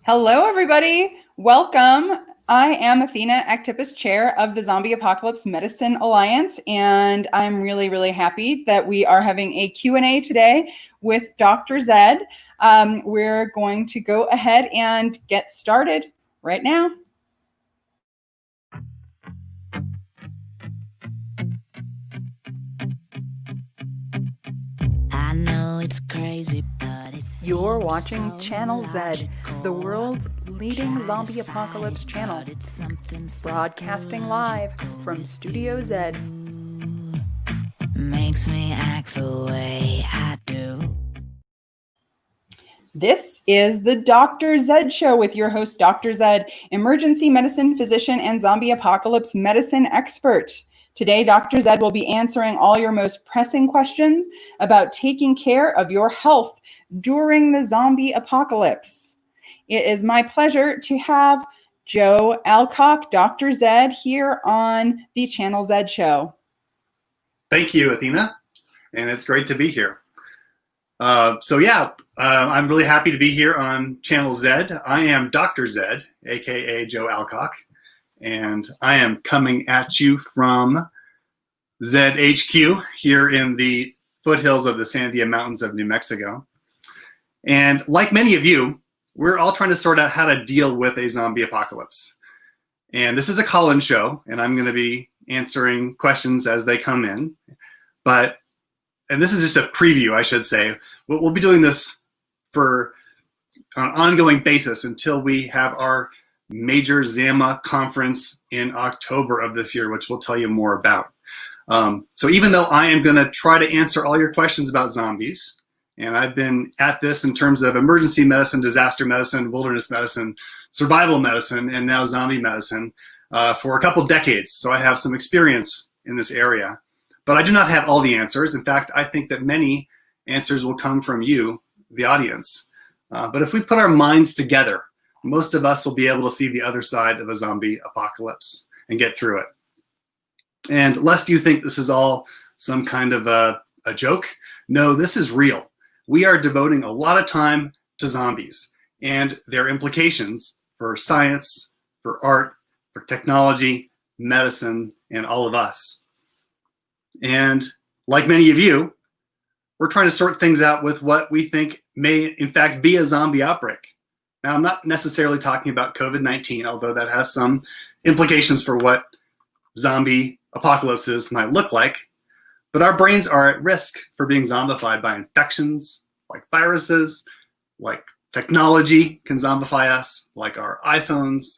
Hello, everybody. Welcome. I am Athena, Actipus Chair of the Zombie Apocalypse Medicine Alliance, and I'm really, really happy that we are having a Q&A today with Dr. Zed. We're going to go ahead and get started right now. I know it's crazy, but You're watching Channel Z, the world's leading zombie apocalypse channel, broadcasting live from Studio Z. Makes me act the way I do. This is the Dr. Zed Show with your host, Dr. Zed, emergency medicine physician and zombie apocalypse medicine expert. Today, Dr. Zed will be answering all your most pressing questions about taking care of your health during the zombie apocalypse. It is my pleasure to have Joe Alcock, Dr. Zed, here on the Channel Zed Show. Thank you, Athena, and it's great to be here. I'm really happy to be here on Channel Z. I am Dr. Zed, aka Joe Alcock, and I am coming at you from ZHQ here in the foothills of the Sandia Mountains of New Mexico. And like many of you, we're all trying to sort out how to deal with a zombie apocalypse. And this is a call-in show, and I'm going to be answering questions as they come in. And this is just a preview, I should say. We'll be doing this for on an ongoing basis until we have our major ZAMA conference in October of this year, which we'll tell you more about. So even though I am going to try to answer all your questions about zombies, and I've been at this in terms of emergency medicine, disaster medicine, wilderness medicine, survival medicine, and now zombie medicine for a couple decades. So I have some experience in this area. But I do not have all the answers. In fact, I think that many answers will come from you, the audience. But if we put our minds together, most of us will be able to see the other side of the zombie apocalypse and get through it. And lest you think this is all some kind of a joke, no, this is real. We are devoting a lot of time to zombies and their implications for science, for art, for technology, medicine, and all of us. And like many of you, we're trying to sort things out with what we think may, in fact, be a zombie outbreak. Now, I'm not necessarily talking about COVID-19, although that has some implications for what zombie apocalypses might look like. But our brains are at risk for being zombified by infections, like viruses, like technology can zombify us, like our iPhones.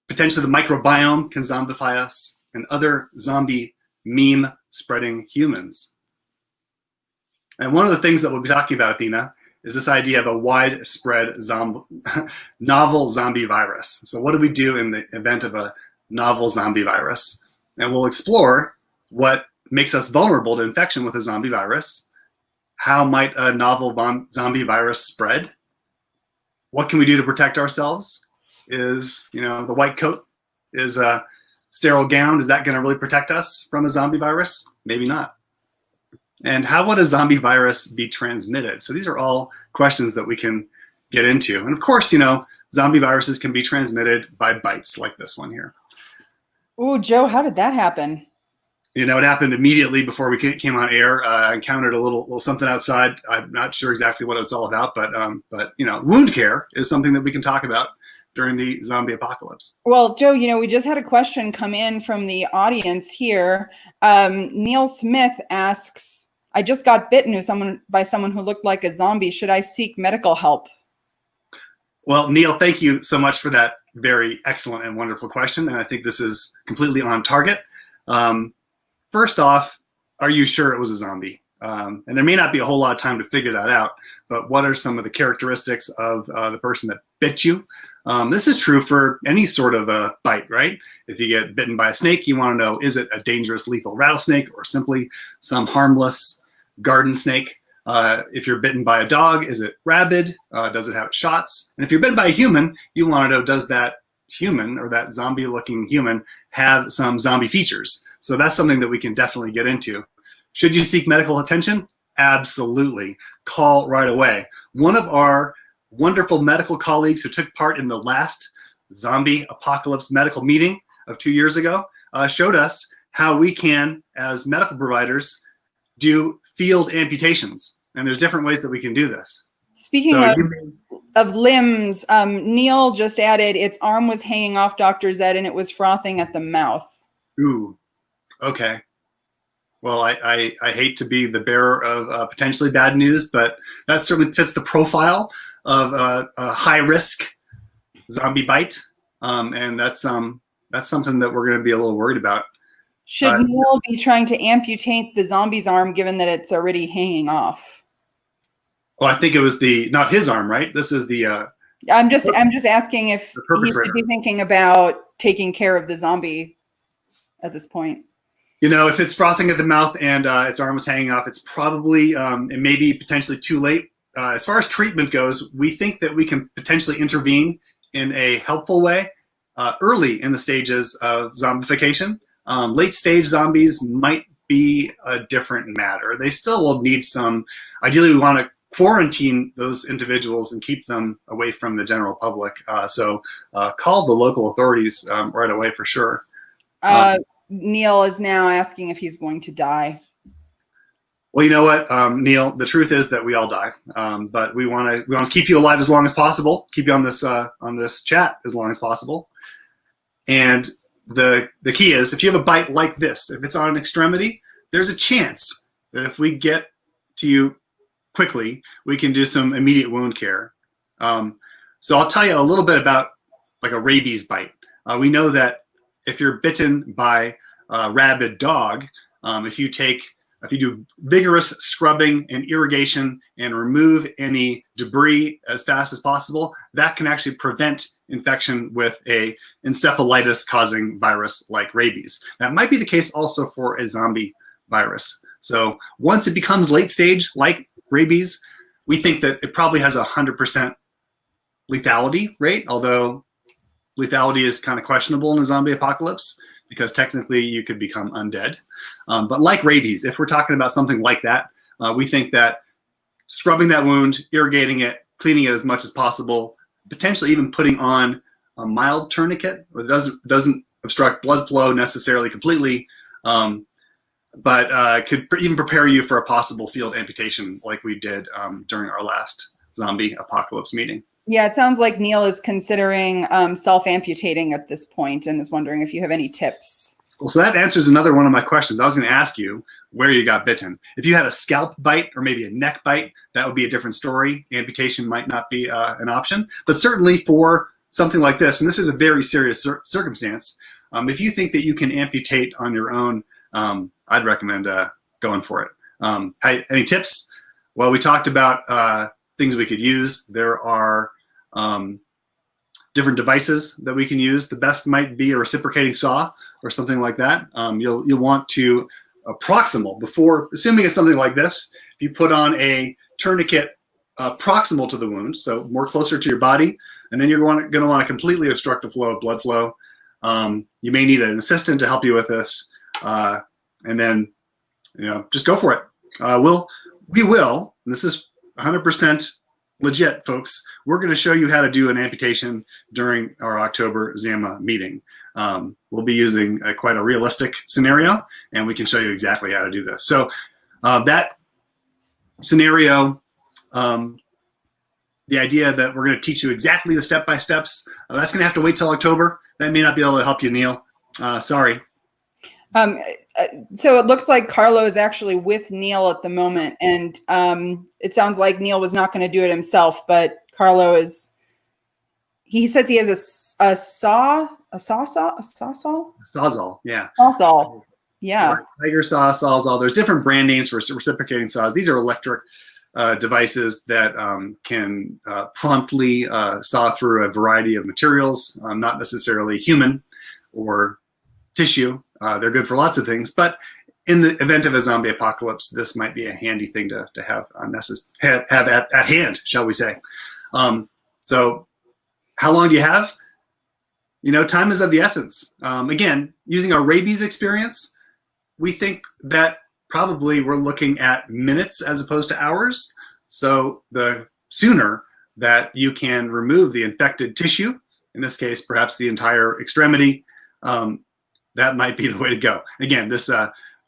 Potentially the microbiome can zombify us, and other zombie meme spreading humans. And one of the things that we'll be talking about, Athena, is this idea of a widespread novel zombie virus. So what do we do in the event of a novel zombie virus? And we'll explore what makes us vulnerable to infection with a zombie virus. How might a novel zombie virus spread? What can we do to protect ourselves? Is, the white coat, is a sterile gown, is that going to really protect us from a zombie virus? Maybe not. And how would a zombie virus be transmitted? So these are all questions that we can get into. And of course, zombie viruses can be transmitted by bites like this one here. Oh, Joe, how did that happen? It happened immediately before we came on air. I encountered a little something outside. I'm not sure exactly what it's all about, but wound care is something that we can talk about during the zombie apocalypse. Well, Joe, we just had a question come in from the audience here. Neil Smith asks, I just got bitten by someone who looked like a zombie. Should I seek medical help? Well, Neil, thank you so much for that very excellent and wonderful question. And I think this is completely on target. First off, are you sure it was a zombie? And there may not be a whole lot of time to figure that out, but what are some of the characteristics of the person that bit you? This is true for any sort of a bite, right? If you get bitten by a snake, you want to know, is it a dangerous, lethal rattlesnake or simply some harmless garden snake? If you're bitten by a dog, is it rabid? Does it have shots? And if you're bitten by a human, you want to know, does that human or that zombie-looking human have some zombie features? So that's something that we can definitely get into. Should you seek medical attention? Absolutely. Call right away. One of our wonderful medical colleagues who took part in the last zombie apocalypse medical meeting of 2 years ago showed us how we can, as medical providers, do field amputations. And there's different ways that we can do this. Speaking of limbs, Neil just added its arm was hanging off Dr. Zed and it was frothing at the mouth. Ooh, okay. Well, I hate to be the bearer of potentially bad news, but that certainly fits the profile of a high-risk zombie bite, and that's something that we're going to be a little worried about. Should Neil be trying to amputate the zombie's arm, given that it's already hanging off? Well, I think it was not his arm, right? This is the. I'm just asking if he should be thinking about taking care of the zombie at this point. You know, if it's frothing at the mouth and its arm was hanging off, it's probably it may be potentially too late. As far as treatment goes, we think that we can potentially intervene in a helpful way early in the stages of zombification. Late stage zombies might be a different matter. They still will need some. Ideally, we want to quarantine those individuals and keep them away from the general public. So call the local authorities right away for sure. Neil is now asking if he's going to die. Well, you know what, Neil, the truth is that we all die, but we want to keep you alive as long as possible, keep you on this chat as long as possible. And the key is, if you have a bite like this, if it's on an extremity, there's a chance that if we get to you quickly, we can do some immediate wound care. So I'll tell you a little bit about like a rabies bite. We know that if you're bitten by a rabid dog, if you do vigorous scrubbing and irrigation and remove any debris as fast as possible, that can actually prevent infection with a encephalitis causing virus like rabies. That might be the case also for a zombie virus. So once it becomes late stage like rabies, we think that it probably has 100% lethality rate, although lethality is kind of questionable in a zombie apocalypse because technically you could become undead. But like rabies, if we're talking about something like that, we think that scrubbing that wound, irrigating it, cleaning it as much as possible, potentially even putting on a mild tourniquet that doesn't obstruct blood flow necessarily completely, but could even prepare you for a possible field amputation like we did during our last zombie apocalypse meeting. Yeah, it sounds like Neil is considering self-amputating at this point and is wondering if you have any tips. Well, so that answers another one of my questions. I was going to ask you where you got bitten. If you had a scalp bite or maybe a neck bite, that would be a different story. Amputation might not be an option. But certainly for something like this, and this is a very serious circumstance, if you think that you can amputate on your own, I'd recommend going for it. Any tips? Well, we talked about things we could use. There are different devices that we can use. The best might be a reciprocating saw or something like that. You'll want to proximal before, assuming it's something like this, if you put on a tourniquet proximal to the wound, so more closer to your body, and then you're going to want to completely obstruct the flow of blood flow. You may need an assistant to help you with this, and then just go for it. We will, and this is 100% legit, folks. We're going to show you how to do an amputation during our October ZAMA meeting. We'll be using quite a realistic scenario, and we can show you exactly how to do this. So that scenario, the idea that we're going to teach you exactly the step-by-steps, that's going to have to wait till October. That may not be able to help you, Neil. Sorry. So it looks like Carlo is actually with Neil at the moment, and it sounds like Neil was not going to do it himself, but Carlo is. He says he has a sawzall. Sawzall, yeah. Sawzall, yeah. Tiger saw, sawzall. There's different brand names for reciprocating saws. These are electric devices that can promptly saw through a variety of materials, not necessarily human or tissue. They're good for lots of things, but in the event of a zombie apocalypse, this might be a handy thing to have at hand, shall we say. So how long do you have? Time is of the essence. Again, using our rabies experience, we think that probably we're looking at minutes as opposed to hours. So the sooner that you can remove the infected tissue, in this case, perhaps the entire extremity, that might be the way to go. Again, this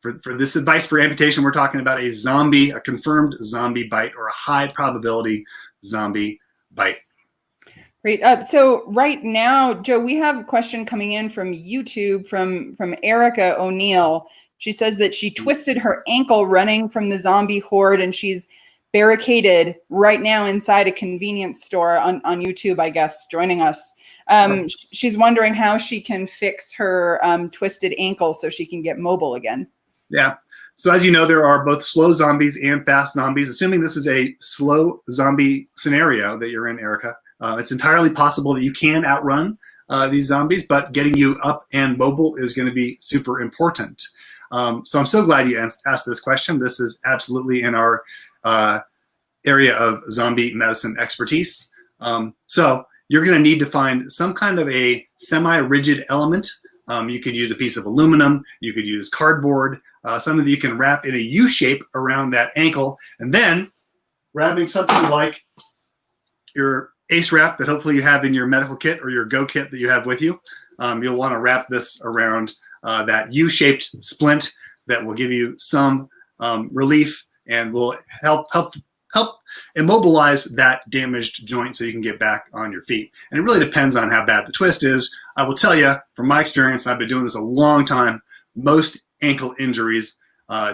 for this advice for amputation, we're talking about a confirmed zombie bite, or a high probability zombie bite. Great. So right now, Joe, we have a question coming in from YouTube from Erica O'Neill. She says that she twisted her ankle running from the zombie horde, and she's barricaded right now inside a convenience store on YouTube, I guess, joining us. She's wondering how she can fix her twisted ankle so she can get mobile again. Yeah. So as you know, there are both slow zombies and fast zombies. Assuming this is a slow zombie scenario that you're in, Erica, it's entirely possible that you can outrun these zombies, but getting you up and mobile is going to be super important. So I'm so glad you asked this question. This is absolutely in our area of zombie medicine expertise. So you're going to need to find some kind of a semi-rigid element. You could use a piece of aluminum. You could use cardboard, something that you can wrap in a U shape around that ankle, and then grabbing something like your ACE wrap that hopefully you have in your medical kit or your Go kit that you have with you. You'll want to wrap this around that U-shaped splint that will give you some relief and will help immobilize that damaged joint so you can get back on your feet. And it really depends on how bad the twist is. I will tell you, from my experience, I've been doing this a long time, most ankle injuries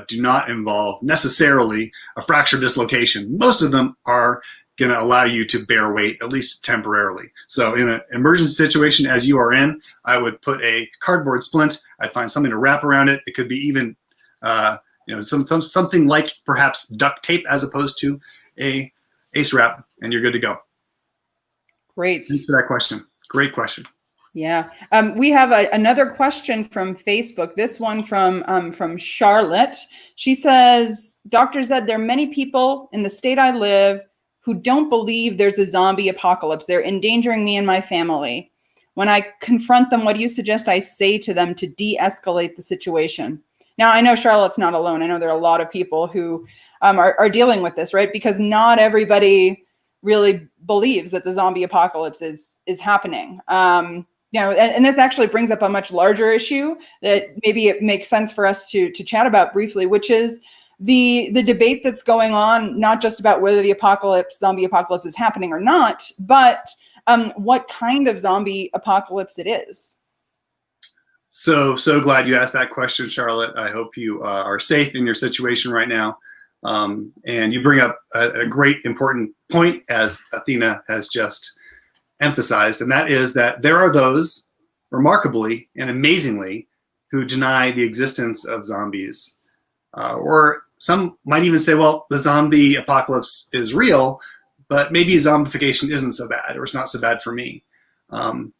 do not involve necessarily a fracture dislocation. Most of them are going to allow you to bear weight, at least temporarily. So in an emergency situation as you are in, I would put a cardboard splint. I'd find something to wrap around it. It could be even something like perhaps duct tape as opposed to a ACE wrap, and you're good to go. Great. Thanks for that question. Great question. Yeah. We have another question from Facebook. This one from Charlotte. She says, Dr. Zed, there are many people in the state I live who don't believe there's a zombie apocalypse. They're endangering me and my family. When I confront them, what do you suggest I say to them to de-escalate the situation? Now, I know Charlotte's not alone. I know there are a lot of people who are dealing with this, right? Because not everybody really believes that the zombie apocalypse is happening. And this actually brings up a much larger issue that maybe it makes sense for us to chat about briefly, which is the debate that's going on, not just about whether the zombie apocalypse is happening or not, but what kind of zombie apocalypse it is. So glad you asked that question, Charlotte. I hope you are safe in your situation right now. And you bring up a great important point, as Athena has just emphasized, and that is that there are those, remarkably and amazingly, who deny the existence of zombies. Or some might even say, well, the zombie apocalypse is real, but maybe zombification isn't so bad, or it's not so bad for me. The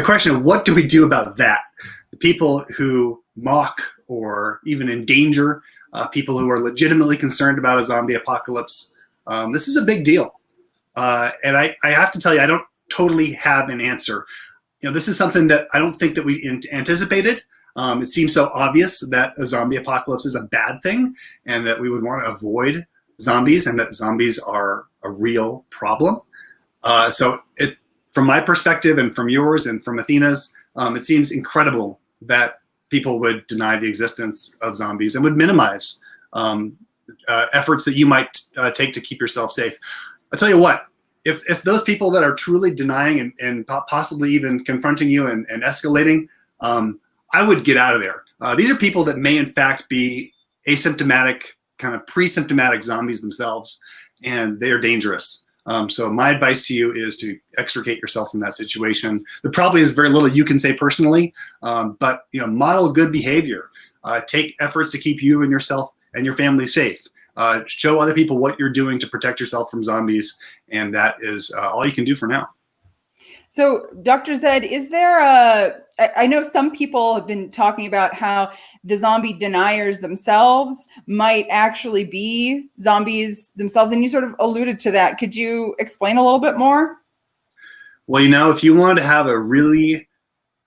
question of what do we do about that? The people who mock or even endanger people who are legitimately concerned about a zombie apocalypse, this is a big deal. And I have to tell you, I don't totally have an answer. This is something that I don't think that we anticipated. It seems so obvious that a zombie apocalypse is a bad thing and that we would want to avoid zombies and that zombies are a real problem. From my perspective and from yours and from Athena's, it seems incredible that people would deny the existence of zombies and would minimize efforts that you might take to keep yourself safe. I'll tell you what, if those people that are truly denying and possibly even confronting you and escalating, I would get out of there. These are people that may in fact be asymptomatic, kind of pre-symptomatic zombies themselves, and they are dangerous. So my advice to you is to extricate yourself from that situation. There probably is very little you can say personally, but model good behavior. Take efforts to keep you and yourself and your family safe. Show other people what you're doing to protect yourself from zombies, and that is all you can do for now. So, Dr. Zed, is there I know some people have been talking about how the zombie deniers themselves might actually be zombies themselves, and you sort of alluded to that. Could you explain a little bit more? Well, if you want to have a really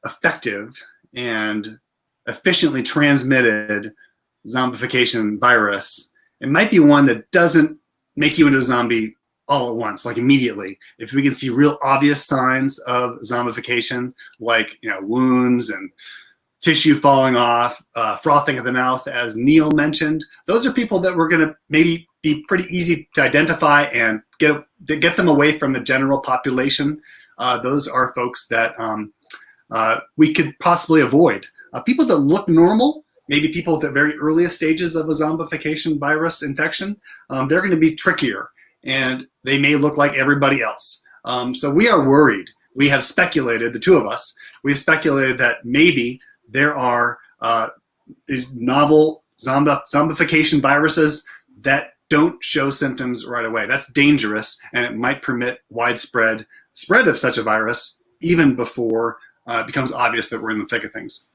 effective and efficiently transmitted zombification virus, it might be one that doesn't make you into a zombie all at once, like immediately. If we can see real obvious signs of zombification, like wounds and tissue falling off, frothing at the mouth, as Neil mentioned, those are people that we're going to maybe be pretty easy to identify and get them away from the general population. Those are folks that we could possibly avoid. People that look normal, maybe people at the very earliest stages of a zombification virus infection, they're going to be trickier, and they may look like everybody else. So we are worried. We have speculated, the two of us, we've speculated that maybe there are these novel zombification viruses that don't show symptoms right away. That's dangerous, and it might permit widespread spread of such a virus even before it becomes obvious that we're in the thick of things.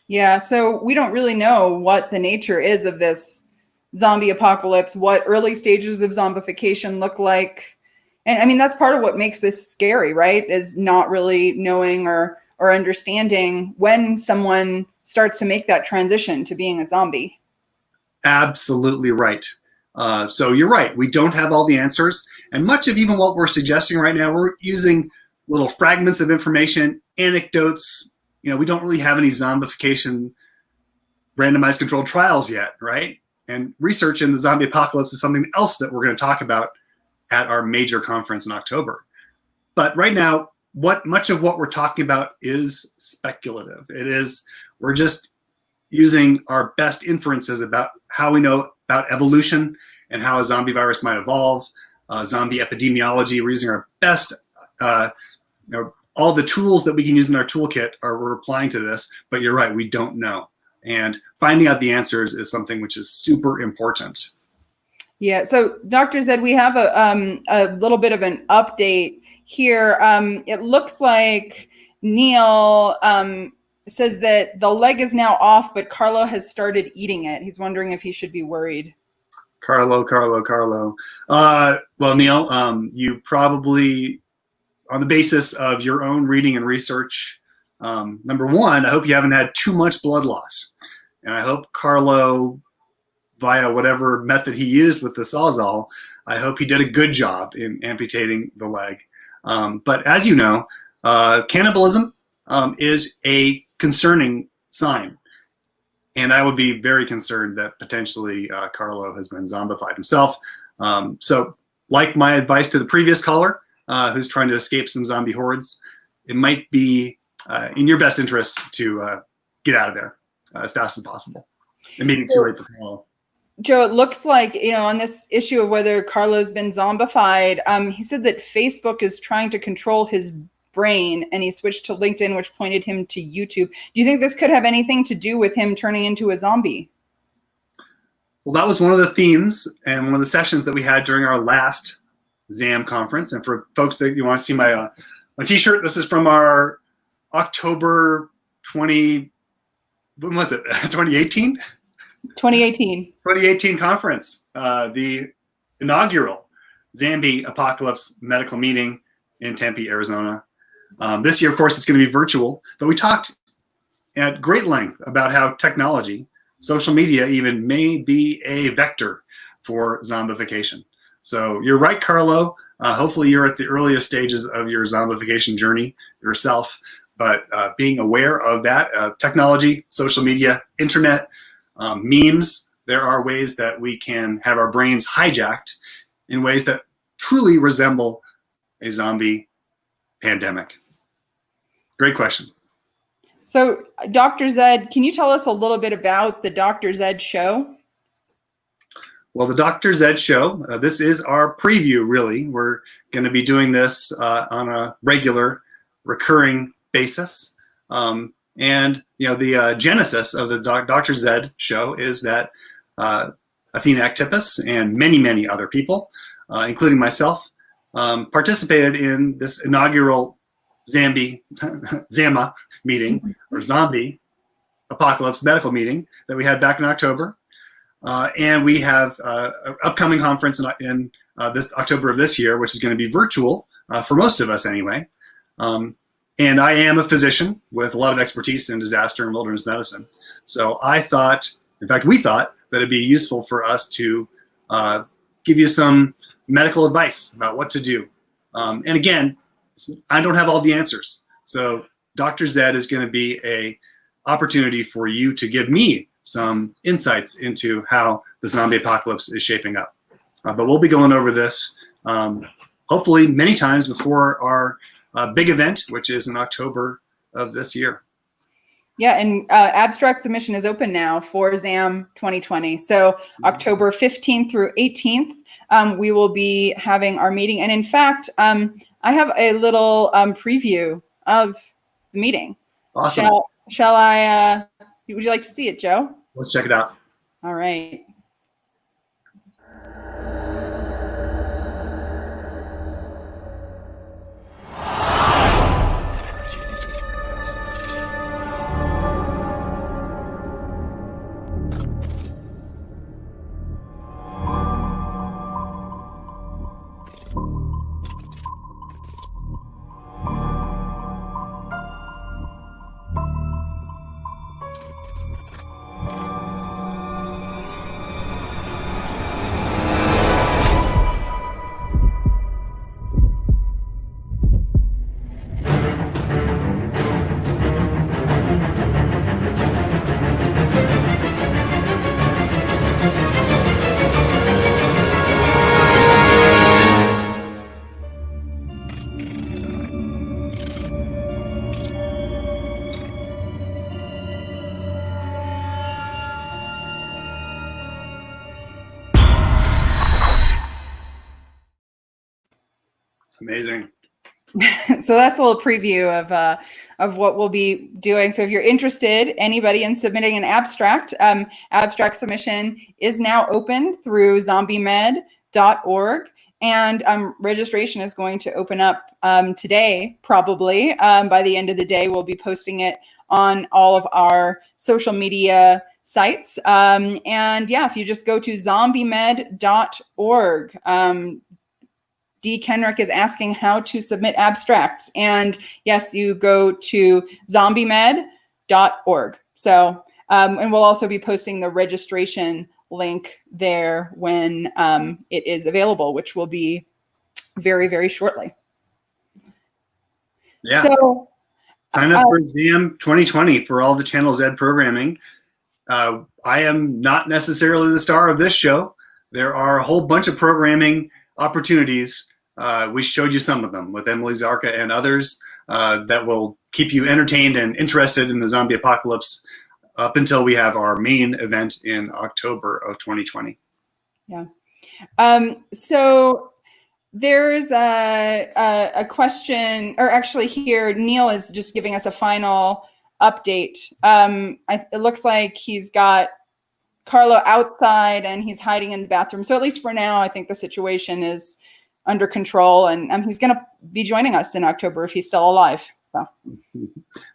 Yeah, so we don't really know what the nature is of this zombie apocalypse, what early stages of zombification look like. And I mean, that's part of what makes this scary, right? Is not really knowing or understanding when someone starts to make that transition to being a zombie. Absolutely right. So you're right. We don't have all the answers. And much of even what we're suggesting right now, we're using little fragments of information, anecdotes. We don't really have any zombification randomized controlled trials yet, right? And research in the zombie apocalypse is something else that we're going to talk about at our major conference in October. But right now, much of what we're talking about is speculative. We're just using our best inferences about how we know about evolution and how a zombie virus might evolve, zombie epidemiology. We're using our best, all the tools that we can use in our toolkit we're applying to this, but you're right, we don't know. And finding out the answers is something which is super important. Yeah, so Dr. Zed, we have a little bit of an update here. It looks like Neil says that the leg is now off, but Carlo has started eating it. He's wondering if he should be worried. Carlo. Well, Neil, you probably, on the basis of your own reading and research, number one, I hope you haven't had too much blood loss. And I hope Carlo, via whatever method he used with the Sawzall, I hope he did a good job in amputating the leg. But as you know, cannibalism is a concerning sign. And I would be very concerned that potentially Carlo has been zombified himself. So like my advice to the previous caller, who's trying to escape some zombie hordes, it might be in your best interest to get out of there as fast as possible. It may be too late for Carlo. Joe, it looks like, on this issue of whether Carlo's been zombified, he said that Facebook is trying to control his brain, and he switched to LinkedIn, which pointed him to YouTube. Do you think this could have anything to do with him turning into a zombie? Well, that was one of the themes and one of the sessions that we had during our last ZAM conference. And for folks that you want to see my t-shirt, this is from our October 2018? 2018 conference, the inaugural Zombie Apocalypse Medical Meeting in Tempe, Arizona. This year, of course, it's going to be virtual, but we talked at great length about how technology, social media even, may be a vector for zombification. So you're right, Carlo. Hopefully you're at the earliest stages of your zombification journey yourself, but being aware of that, technology, social media, internet, memes, there are ways that we can have our brains hijacked in ways that truly resemble a zombie pandemic. Great question. So, Dr. Zed, can you tell us a little bit about the Dr. Zed show? Well, the Dr. Zed show, this is our preview, really. We're going to be doing this on a regular, recurring basis. And the genesis of the Dr. Zed show is that Athena Actipus and many, many other people, including myself, participated in this inaugural ZAMA meeting, or Zombie Apocalypse Medical Meeting that we had back in October. And we have an upcoming conference in this October of this year, which is going to be virtual for most of us anyway. And I am a physician with a lot of expertise in disaster and wilderness medicine. So I thought, in fact, we thought that it'd be useful for us to give you some medical advice about what to do. And again, I don't have all the answers. So Dr. Zed is going to be a opportunity for you to give me some insights into how the zombie apocalypse is shaping up. But we'll be going over this hopefully many times before our big event, which is in October of this year. Yeah, and abstract submission is open now for ZAM 2020. So October 15th through 18th, we will be having our meeting. And in fact, I have a little preview of the meeting. Awesome. Shall I, would you like to see it, Joe? Let's check it out. All right. Amazing. So that's a little preview of what we'll be doing. So if you're interested, anybody in submitting an abstract, abstract submission is now open through zombiemed.org. And registration is going to open up today, probably. By the end of the day, we'll be posting it on all of our social media sites. And yeah, if you just go to zombiemed.org, D. Kenrick is asking how to submit abstracts. And yes, you go to zombiemed.org. So, and we'll also be posting the registration link there when it is available, which will be very, very shortly. Yeah. So, sign up for ZAM 2020 for all the Channel Z programming. I am not necessarily the star of this show. There are a whole bunch of programming opportunities. We showed you some of them with Emily Zarka and others that will keep you entertained and interested in the zombie apocalypse up until we have our main event in October of 2020. Yeah. So there's a question, or actually here, Neil is just giving us a final update. It looks like he's got Carlo outside and he's hiding in the bathroom. So at least for now, I think the situation is under control, and he's going to be joining us in October if he's still alive. So,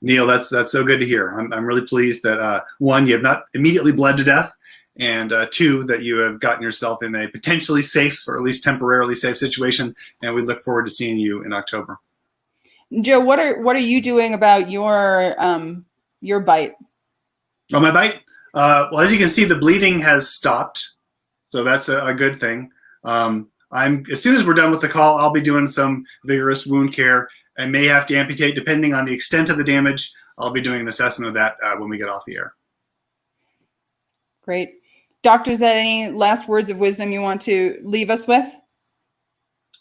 Neil, that's so good to hear. I'm really pleased that one, you have not immediately bled to death, and two, that you have gotten yourself in a potentially safe, or at least temporarily safe situation. And we look forward to seeing you in October. Joe, what are you doing about your bite? Oh, my bite. Well, as you can see, the bleeding has stopped, so that's a good thing. As soon as we're done with the call, I'll be doing some vigorous wound care. I may have to amputate depending on the extent of the damage. I'll be doing an assessment of that when we get off the air. Great. Dr. Zed, any last words of wisdom you want to leave us with?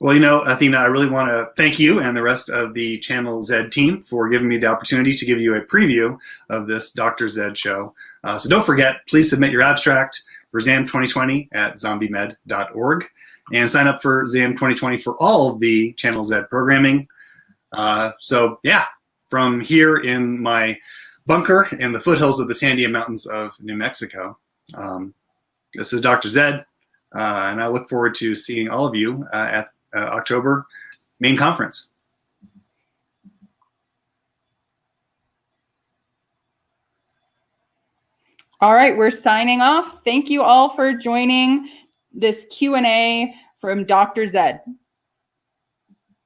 Well, Athena, I really want to thank you and the rest of the Channel Z team for giving me the opportunity to give you a preview of this Dr. Zed show. So don't forget, please submit your abstract for ZAM 2020 at zombiemed.org. And sign up for ZAM 2020 for all of the Channel Z programming. So yeah, from here in my bunker in the foothills of the Sandia Mountains of New Mexico, this is Dr. Zed, and I look forward to seeing all of you at October main conference. All right, we're signing off. Thank you all for joining this Q&A from Dr. Zed.